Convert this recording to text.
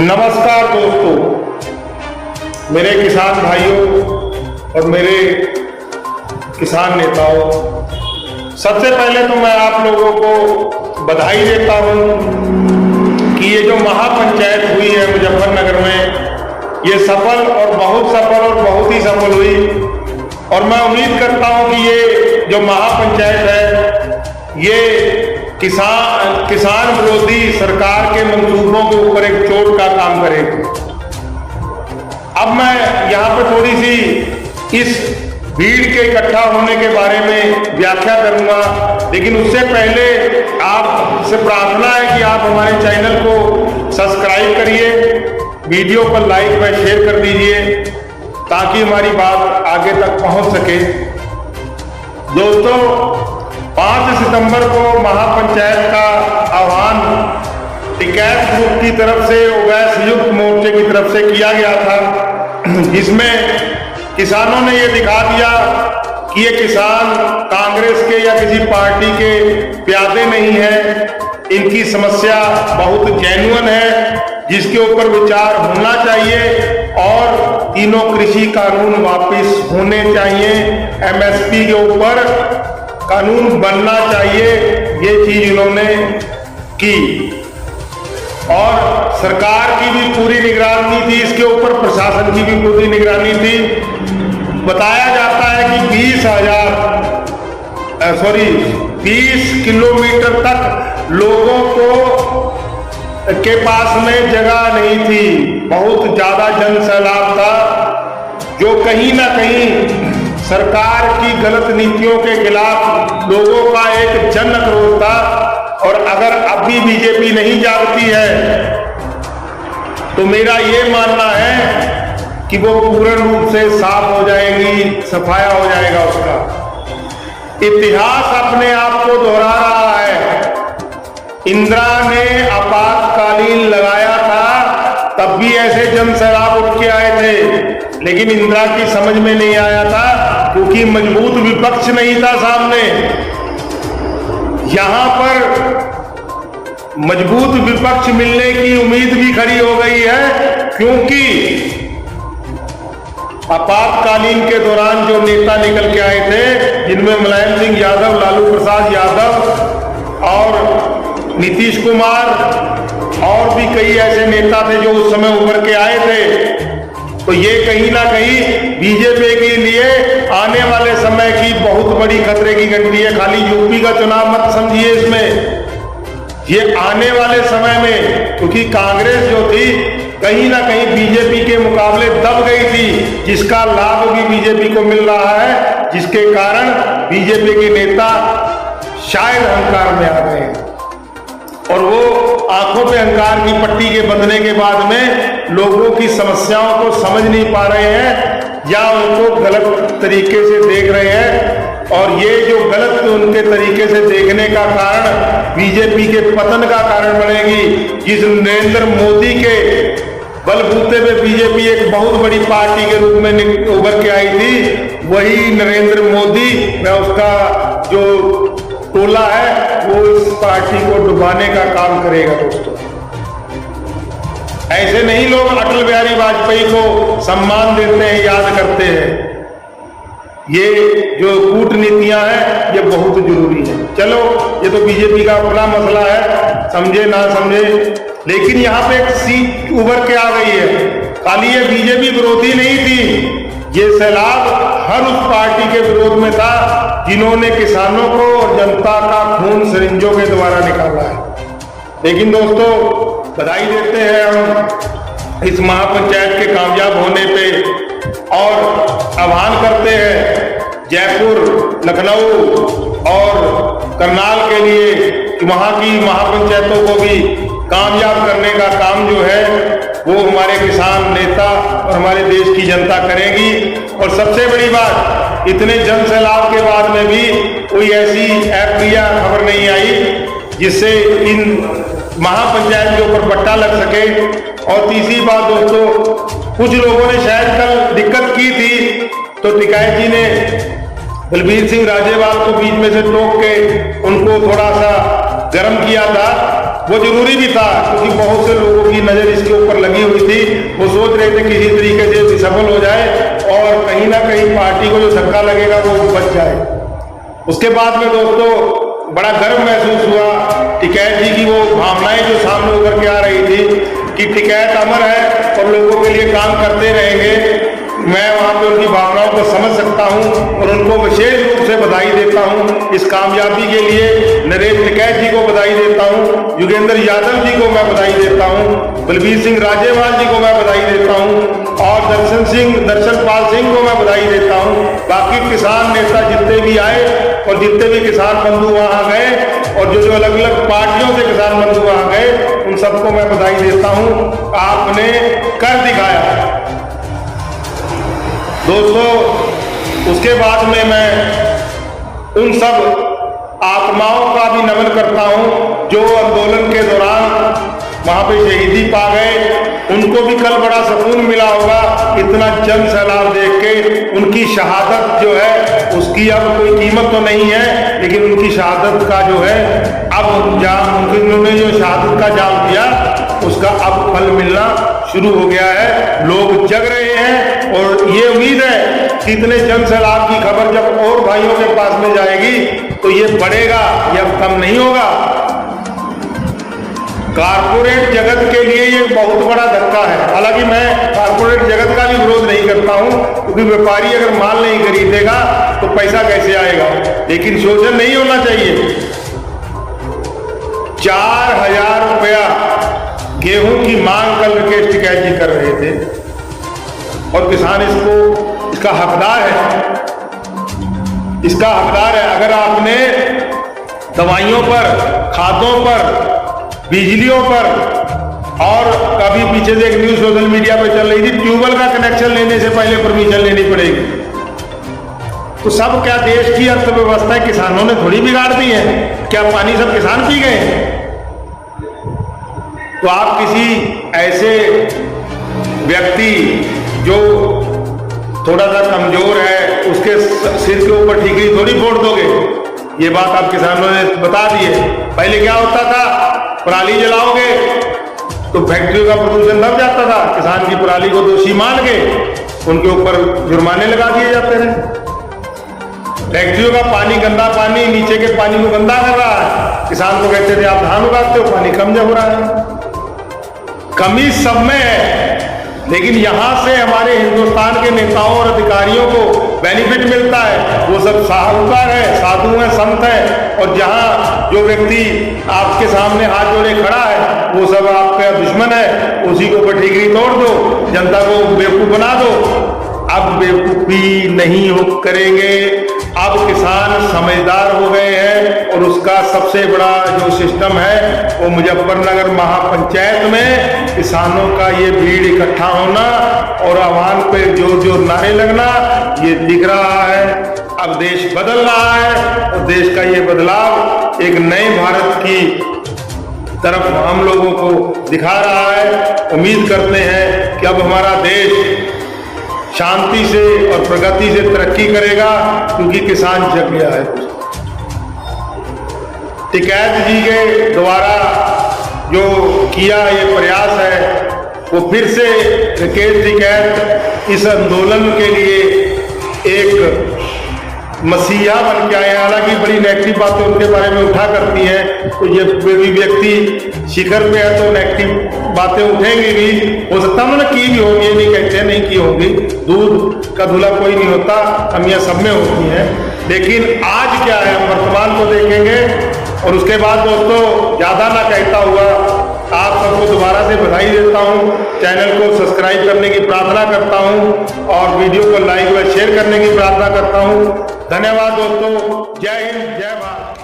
नमस्कार दोस्तों, मेरे किसान भाइयों और मेरे किसान नेताओं, सबसे पहले तो मैं आप लोगों को बधाई देता हूं कि ये जो महापंचायत हुई है मुजफ्फरनगर में, ये सफल और बहुत ही सफल हुई। और मैं उम्मीद करता हूं कि ये जो महापंचायत है ये किसान विरोधी सरकार के मंसूबों के ऊपर एक चोट का काम करेगी। अब मैं यहाँ पर थोड़ी सी इस भीड़ के इकट्ठा होने के बारे में व्याख्या करूंगा, लेकिन उससे पहले आपसे प्रार्थना है कि आप हमारे चैनल को सब्सक्राइब करिए, वीडियो पर लाइक व शेयर कर दीजिए ताकि हमारी बात आगे तक पहुंच सके। दोस्तों, 5 सितंबर को महापंचायत का आह्वान टिकैत ग्रुप की तरफ से ओवैसी संयुक्त मोर्चे की तरफ से किया गया था, जिसमें किसानों ने ये दिखा दिया कि ये किसान कांग्रेस के या किसी पार्टी के प्यादे नहीं है, इनकी समस्या बहुत जेन्युइन है जिसके ऊपर विचार होना चाहिए और तीनों कृषि कानून वापस होने चाहिए, एमएसपी के ऊपर कानून बनना चाहिए। ये चीज इन्होंने की और सरकार की भी पूरी निगरानी थी इसके ऊपर, प्रशासन की भी पूरी निगरानी थी। बताया जाता है कि 20 किलोमीटर तक लोगों को के पास में जगह नहीं थी, बहुत ज्यादा जन सैलाब था जो कहीं ना कहीं सरकार की गलत नीतियों के खिलाफ लोगों का एक जन आक्रोश था। और अगर अब भी बीजेपी नहीं जागती है तो मेरा ये मानना है कि वो पूर्ण रूप से साफ हो जाएगी, सफाया हो जाएगा उसका। इतिहास अपने आप को दोहरा रहा है। इंदिरा ने आपातकालीन लगाया था, तब भी ऐसे जन सैलाब उठ के आए थे, लेकिन इंदिरा की समझ में नहीं आया था क्योंकि मजबूत विपक्ष नहीं था सामने। यहां पर मजबूत विपक्ष मिलने की उम्मीद भी खड़ी हो गई है, क्योंकि आपातकालीन के दौरान जो नेता निकल के आए थे, जिनमें मुलायम सिंह यादव, लालू प्रसाद यादव और नीतीश कुमार और भी कई ऐसे नेता थे जो उस समय उभर के आए थे, तो ये कहीं ना कहीं बीजेपी के लिए आने वाले समय की बहुत बड़ी खतरे की घंटी है। खाली यूपी का चुनाव मत समझिए इसमें, ये आने वाले समय में, क्योंकि कांग्रेस जो थी कहीं ना कहीं बीजेपी के मुकाबले दब गई थी, जिसका लाभ भी बीजेपी को मिल रहा है, जिसके कारण बीजेपी के नेता शायद अहंकार में आ गए हैं और वो आंखों पे अहंकार की पट्टी के बंधने के बाद में लोगों की समस्याओं को समझ नहीं पा रहे हैं या उनको गलत तरीके से देख रहे हैं। और ये जो गलत उनके तरीके से देखने का कारण बीजेपी के पतन का कारण बनेगी। जिस नरेंद्र मोदी के बलबूते पे बीजेपी एक बहुत बड़ी पार्टी के रूप में उभर के आई थी, वही नरेंद्र मोदी में उसका जो टोला है वो इस पार्टी को डुबाने का काम करेगा। दोस्तों, ऐसे नहीं लोग अटल बिहारी वाजपेयी को सम्मान देते हैं, याद करते हैं। ये जो कूटनीतियां हैं ये बहुत जरूरी है। चलो, ये तो बीजेपी का अपना मसला है, समझे ना समझे, लेकिन यहाँ पे एक सीट उभर के आ गई है। खाली ये बीजेपी विरोधी नहीं थी, ये सैलाब हर उस पार्टी के विरोध में था जिन्होंने किसानों को और जनता का खून सिरिंजों के द्वारा निकाला है। लेकिन दोस्तों, बधाई देते हैं हम इस महापंचायत के कामयाब होने पे और आह्वान करते हैं जयपुर, लखनऊ और करनाल के लिए कि वहां की महापंचायतों को भी कामयाब करने का काम जो है वो हमारे किसान नेता और हमारे देश की जनता करेगी। और सबसे बड़ी बात, इतने जन सैलाब के बाद में भी कोई ऐसी अप्रिय खबर नहीं आई जिससे इन महापंचायत के ऊपर बट्टा लग सके। और तीसरी बात दोस्तों, कुछ लोगों ने शायद कल दिक्कत की थी तो टिकैत जी ने बलबीर सिंह राजेवाल को बीच में से टोक के उनको थोड़ा सा गर्म किया था, वो जरूरी भी था, क्योंकि बहुत से लोगों की नज़र इसके ऊपर लगी हुई थी। वो सोच रहे थे किसी तरीके से सफल हो जाए और कहीं ना कहीं पार्टी को जो धक्का लगेगा वो बच जाए। उसके बाद में दोस्तों बड़ा गर्व महसूस हुआ टिकैत जी की वो भावनाएं जो सामने उभर के आ रही थी कि टिकैत अमर है और लोगों के लिए काम करते रहेंगे। मैं वहाँ पे उनकी भावनाओं को समझ सकता हूँ और उनको विशेष रूप से बधाई देता हूँ इस कामयाबी के लिए। नरेश टिकैत जी को बधाई देता हूँ, योगेंद्र यादव जी को मैं बधाई देता हूँ, बलबीर सिंह राजेवाल जी को मैं बधाई देता हूँ और दर्शन पाल सिंह को मैं बधाई देता हूँ। बाकी किसान नेता जितने भी आए और जितने भी किसान बंधु वहाँ गए और जो अलग अलग पार्टियों से किसान बंधु वहाँ गए, उन सबको मैं बधाई देता हूँ। आपने कर दिखाया दोस्तों। उसके बाद में मैं उन सब आत्माओं का भी नमन करता हूं जो आंदोलन के दौरान वहां पे शहीदी पा गए। उनको भी कल बड़ा सुकून मिला होगा इतना जन सैलाब देख के। उनकी शहादत जो है उसकी अब कोई कीमत तो नहीं है, लेकिन उनकी शहादत का जो है अब उन्होंने जो शहादत का जाम दिया उसका अब फल मिलना शुरू हो गया है। लोग जग रहे हैं और ये उम्मीद है कि इतने जन सैलाब की खबर जब और भाइयों के पास में जाएगी तो ये बढ़ेगा, ये अब कम नहीं होगा। कारपोरेट जगत के लिए ये बहुत बड़ा धक्का है। हालांकि मैं कारपोरेट जगत का भी विरोध नहीं करता हूं, क्योंकि व्यापारी अगर माल नहीं खरीदेगा तो पैसा कैसे आएगा, लेकिन शोषण नहीं होना चाहिए। 4000 रुपया गेहूं की मांग कल राकेश टिकैत जी कर रहे थे और किसान इसका हकदार है, इसका हकदार है। अगर आपने दवाइयों पर, खादों पर, बिजलियों पर और कभी पीछे से एक न्यूज सोशल मीडिया पर चल रही थी ट्यूबवेल का कनेक्शन लेने से पहले परमिशन लेनी पड़ेगी, तो सब क्या देश की अर्थव्यवस्था किसानों ने थोड़ी बिगाड़ दी है? क्या पानी सब किसान पी गए हैं? तो आप किसी ऐसे व्यक्ति जो थोड़ा सा कमजोर है उसके सिर के ऊपर ठीकरी थोड़ी फोड़ दोगे? ये बात आप किसानों ने बता दी है। पहले क्या होता था, पराली जलाओगे तो फैक्ट्रियों का प्रदूषण दब जाता था, किसान की पराली को दोषी मान के उनके ऊपर जुर्माने लगा दिए जाते थे। फैक्ट्रियों का पानी, गंदा पानी नीचे के पानी को गंदा कर रहा है, किसान को कहते थे आप धान उगाते हो, पानी कम जब हो रहा है। कमी सब में है, लेकिन यहां से हमारे हिंदुस्तान के नेताओं और अधिकारियों को बेनिफिट मिलता है। वो सब साहूकार है, साधु हैं, संत हैं, और जहां जो व्यक्ति आपके सामने हाथ जोड़े खड़ा है वो सब आपका दुश्मन है, उसी को ऊपर ठीकरी तोड़ दो, जनता को बेवकूफ बना दो। अब बेवकूफी नहीं हो करेंगे, अब किसान समझदार हो गए हैं और उसका सबसे बड़ा जो सिस्टम है वो मुजफ्फरनगर महापंचायत में किसानों का ये भीड़ इकट्ठा होना और आह्वान पे जोर जोर नारे लगना, ये दिख रहा है। अब देश बदल रहा है और देश का ये बदलाव एक नए भारत की तरफ हम लोगों को दिखा रहा है। उम्मीद करते हैं कि अब हमारा देश शांति से और प्रगति से तरक्की करेगा, क्योंकि किसान जग गया है। टिकैत जी के द्वारा जो किया ये प्रयास है वो फिर से राकेश टिकैत इस आंदोलन के लिए एक मसीहा बन के आए। हालांकि बड़ी नेगेटिव बातें उनके बारे में उठा करती हैं, तो ये भी व्यक्ति शिखर पे है तो नेगेटिव बातें उठेंगी भी, हो सकता है उन्होंने की भी होगी, ये नहीं कहते नहीं की होगी, दूध का धुला कोई नहीं होता, कमियां सब में होती हैं। लेकिन आज क्या है, हम वर्तमान को देखेंगे और उसके बाद दोस्तों ज्यादा ना कहता हुआ आप सबको दोबारा से बधाई देता हूं, चैनल को सब्सक्राइब करने की प्रार्थना करता हूं और वीडियो को लाइक व शेयर करने की प्रार्थना करता हूं। धन्यवाद दोस्तों, जय हिंद, जय भारत।